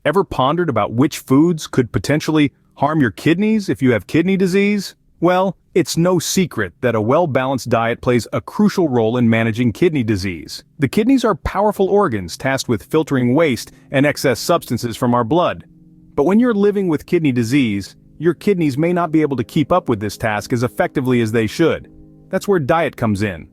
Ever pondered about which foods could potentially harm your kidneys if you have kidney disease? Well, it's no secret that a well-balanced diet plays a crucial role in managing kidney disease. The kidneys are powerful organs tasked with filtering waste and excess substances from our blood. But when you're living with kidney disease, your kidneys may not be able to keep up with this task as effectively as they should. That's where diet comes in.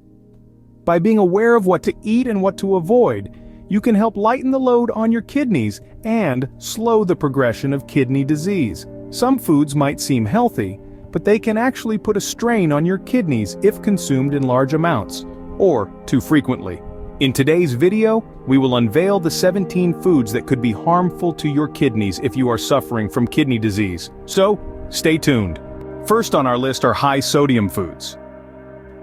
By being aware of what to eat and what to avoid, you can help lighten the load on your kidneys and slow the progression of kidney disease. Some foods might seem healthy, but they can actually put a strain on your kidneys if consumed in large amounts, or too frequently. In today's video, we will unveil the 17 foods that could be harmful to your kidneys if you are suffering from kidney disease. So, stay tuned. First on our list are high-sodium foods.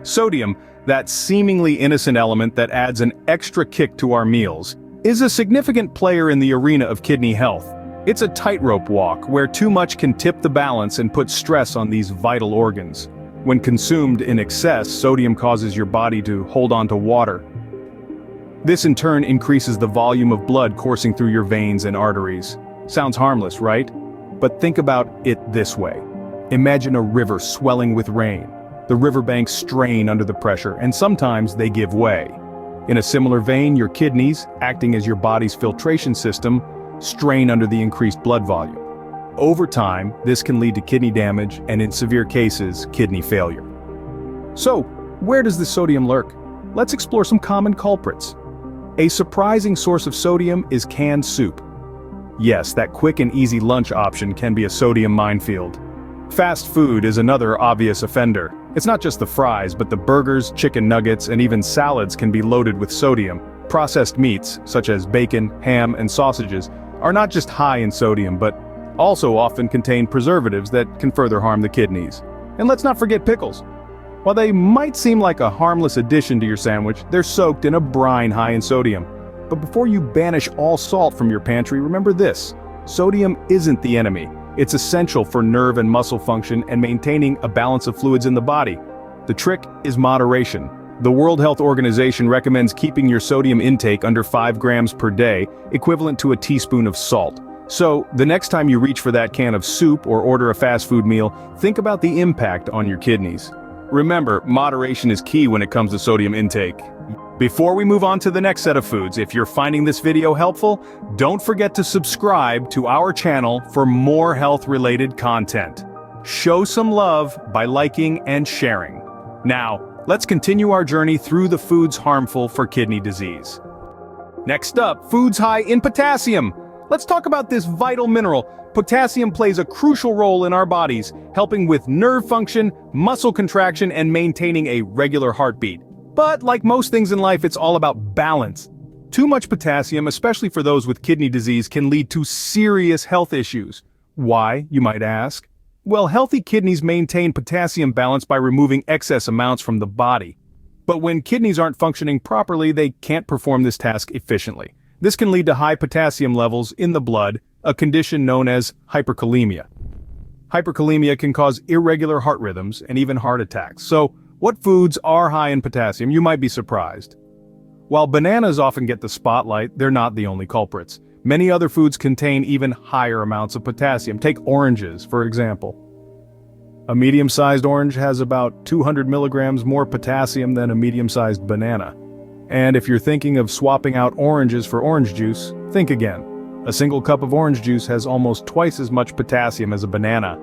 Sodium, that seemingly innocent element that adds an extra kick to our meals, is a significant player in the arena of kidney health. It's a tightrope walk where too much can tip the balance and put stress on these vital organs. When consumed in excess, sodium causes your body to hold on to water. This in turn increases the volume of blood coursing through your veins and arteries. Sounds harmless, right? But think about it this way. Imagine a river swelling with rain. The riverbanks strain under the pressure, and sometimes they give way. In a similar vein, your kidneys, acting as your body's filtration system, strain under the increased blood volume. Over time, this can lead to kidney damage and, in severe cases, kidney failure. So, where does the sodium lurk? Let's explore some common culprits. A surprising source of sodium is canned soup. Yes, that quick and easy lunch option can be a sodium minefield. Fast food is another obvious offender. It's not just the fries, but the burgers, chicken nuggets, and even salads can be loaded with sodium. Processed meats, such as bacon, ham, and sausages, are not just high in sodium, but also often contain preservatives that can further harm the kidneys. And let's not forget pickles. While they might seem like a harmless addition to your sandwich, they're soaked in a brine high in sodium. But before you banish all salt from your pantry, remember this: sodium isn't the enemy. It's essential for nerve and muscle function and maintaining a balance of fluids in the body. The trick is moderation. The World Health Organization recommends keeping your sodium intake under 5 grams per day, equivalent to a teaspoon of salt. So, the next time you reach for that can of soup or order a fast food meal, think about the impact on your kidneys. Remember, moderation is key when it comes to sodium intake. Before we move on to the next set of foods, if you're finding this video helpful, don't forget to subscribe to our channel for more health-related content. Show some love by liking and sharing. Now, let's continue our journey through the foods harmful for kidney disease. Next up, foods high in potassium. Let's talk about this vital mineral. Potassium plays a crucial role in our bodies, helping with nerve function, muscle contraction, and maintaining a regular heartbeat. But like most things in life, it's all about balance. Too much potassium, especially for those with kidney disease, can lead to serious health issues. Why, you might ask? Well, healthy kidneys maintain potassium balance by removing excess amounts from the body. But when kidneys aren't functioning properly, they can't perform this task efficiently. This can lead to high potassium levels in the blood, a condition known as hyperkalemia. Hyperkalemia can cause irregular heart rhythms and even heart attacks. So, what foods are high in potassium? You might be surprised. While bananas often get the spotlight, they're not the only culprits. Many other foods contain even higher amounts of potassium. Take oranges, for example. A medium-sized orange has about 200 milligrams more potassium than a medium-sized banana. And if you're thinking of swapping out oranges for orange juice, think again. A single cup of orange juice has almost twice as much potassium as a banana.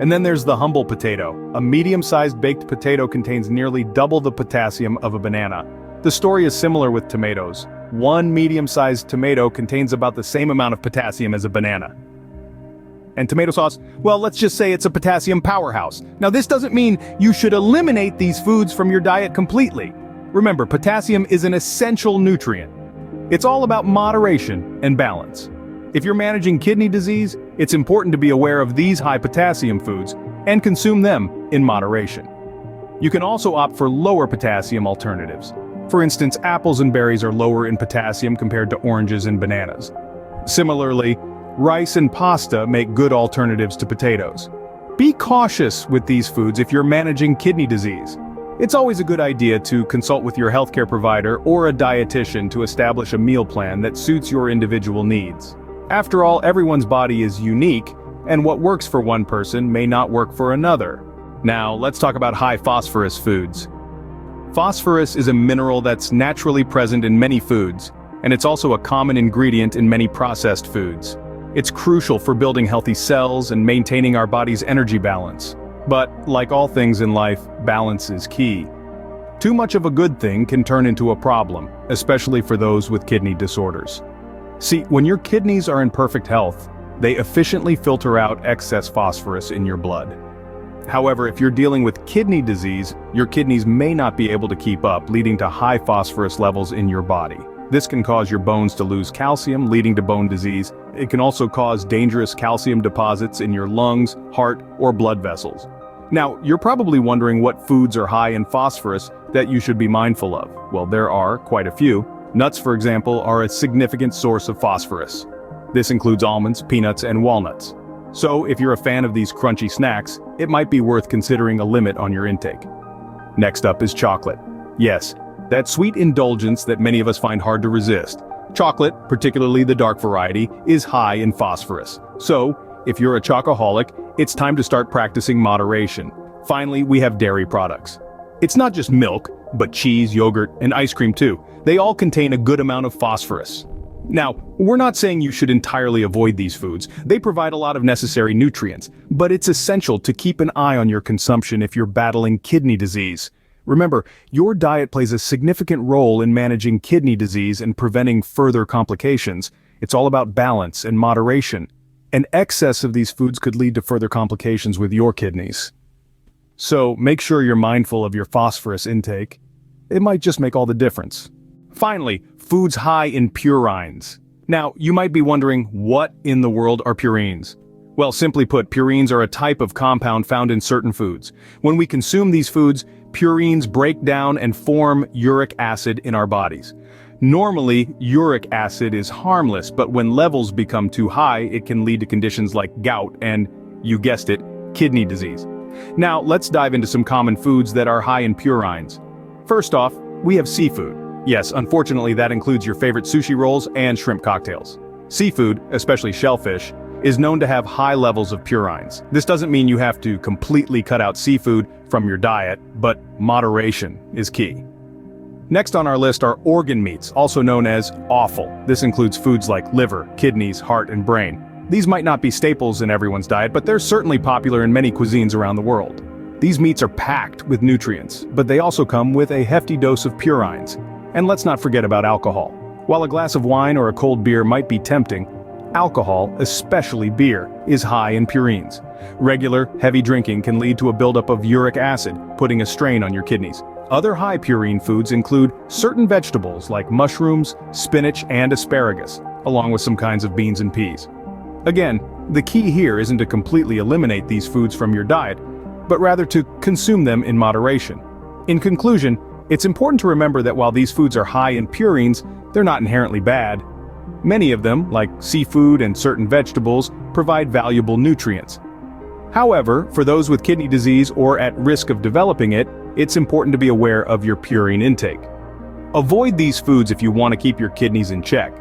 And then there's the humble potato. A medium-sized baked potato contains nearly double the potassium of a banana. The story is similar with tomatoes. One medium-sized tomato contains about the same amount of potassium as a banana. And tomato sauce, well, let's just say it's a potassium powerhouse. Now, this doesn't mean you should eliminate these foods from your diet completely. Remember, potassium is an essential nutrient. It's all about moderation and balance. If you're managing kidney disease, it's important to be aware of these high potassium foods and consume them in moderation. You can also opt for lower potassium alternatives. For instance, apples and berries are lower in potassium compared to oranges and bananas. Similarly, rice and pasta make good alternatives to potatoes. Be cautious with these foods if you're managing kidney disease. It's always a good idea to consult with your healthcare provider or a dietitian to establish a meal plan that suits your individual needs. After all, everyone's body is unique, and what works for one person may not work for another. Now, let's talk about high phosphorus foods. Phosphorus is a mineral that's naturally present in many foods, and it's also a common ingredient in many processed foods. It's crucial for building healthy cells and maintaining our body's energy balance. But, like all things in life, balance is key. Too much of a good thing can turn into a problem, especially for those with kidney disorders. See, when your kidneys are in perfect health, they efficiently filter out excess phosphorus in your blood. However, if you're dealing with kidney disease, your kidneys may not be able to keep up, leading to high phosphorus levels in your body. This can cause your bones to lose calcium, leading to bone disease. It can also cause dangerous calcium deposits in your lungs, heart, or blood vessels. Now, you're probably wondering what foods are high in phosphorus that you should be mindful of. Well, there are quite a few. Nuts, for example, are a significant source of phosphorus. This includes almonds, peanuts, and walnuts. So, if you're a fan of these crunchy snacks, it might be worth considering a limit on your intake. Next up is chocolate. Yes, that sweet indulgence that many of us find hard to resist. Chocolate, particularly the dark variety, is high in phosphorus. So, if you're a chocoholic, it's time to start practicing moderation. Finally, we have dairy products. It's not just milk, but cheese, yogurt, and ice cream too. They all contain a good amount of phosphorus. Now, we're not saying you should entirely avoid these foods. They provide a lot of necessary nutrients, but it's essential to keep an eye on your consumption if you're battling kidney disease. Remember, your diet plays a significant role in managing kidney disease and preventing further complications. It's all about balance and moderation. An excess of these foods could lead to further complications with your kidneys. So make sure you're mindful of your phosphorus intake. It might just make all the difference. Finally, foods high in purines. Now, you might be wondering, what in the world are purines? Well, simply put, purines are a type of compound found in certain foods. When we consume these foods, purines break down and form uric acid in our bodies. Normally, uric acid is harmless, but when levels become too high, it can lead to conditions like gout and, you guessed it, kidney disease. Now, let's dive into some common foods that are high in purines. First off, we have seafood. Yes, unfortunately, that includes your favorite sushi rolls and shrimp cocktails. Seafood, especially shellfish, is known to have high levels of purines. This doesn't mean you have to completely cut out seafood from your diet, but moderation is key. Next on our list are organ meats, also known as offal. This includes foods like liver, kidneys, heart, and brain. These might not be staples in everyone's diet, but they're certainly popular in many cuisines around the world. These meats are packed with nutrients, but they also come with a hefty dose of purines. And let's not forget about alcohol. While a glass of wine or a cold beer might be tempting, alcohol, especially beer, is high in purines. Regular, heavy drinking can lead to a buildup of uric acid, putting a strain on your kidneys. Other high purine foods include certain vegetables like mushrooms, spinach, and asparagus, along with some kinds of beans and peas. Again, the key here isn't to completely eliminate these foods from your diet, but rather to consume them in moderation. In conclusion, it's important to remember that while these foods are high in purines, they're not inherently bad. Many of them, like seafood and certain vegetables, provide valuable nutrients. However, for those with kidney disease or at risk of developing it, it's important to be aware of your purine intake. Avoid these foods if you want to keep your kidneys in check.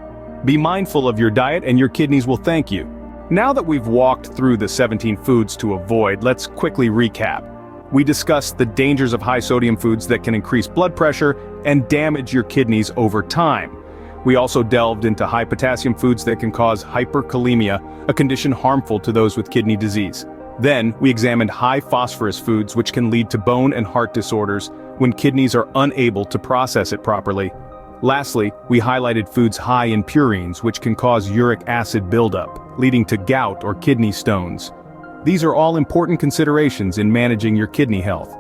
Be mindful of your diet and your kidneys will thank you. Now that we've walked through the 17 foods to avoid, let's quickly recap. We discussed the dangers of high sodium foods that can increase blood pressure and damage your kidneys over time. We also delved into high potassium foods that can cause hyperkalemia, a condition harmful to those with kidney disease. Then, we examined high phosphorus foods which can lead to bone and heart disorders when kidneys are unable to process it properly. Lastly, we highlighted foods high in purines which can cause uric acid buildup, leading to gout or kidney stones. These are all important considerations in managing your kidney health.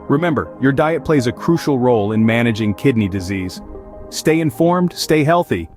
Remember, your diet plays a crucial role in managing kidney disease. Stay informed, stay healthy,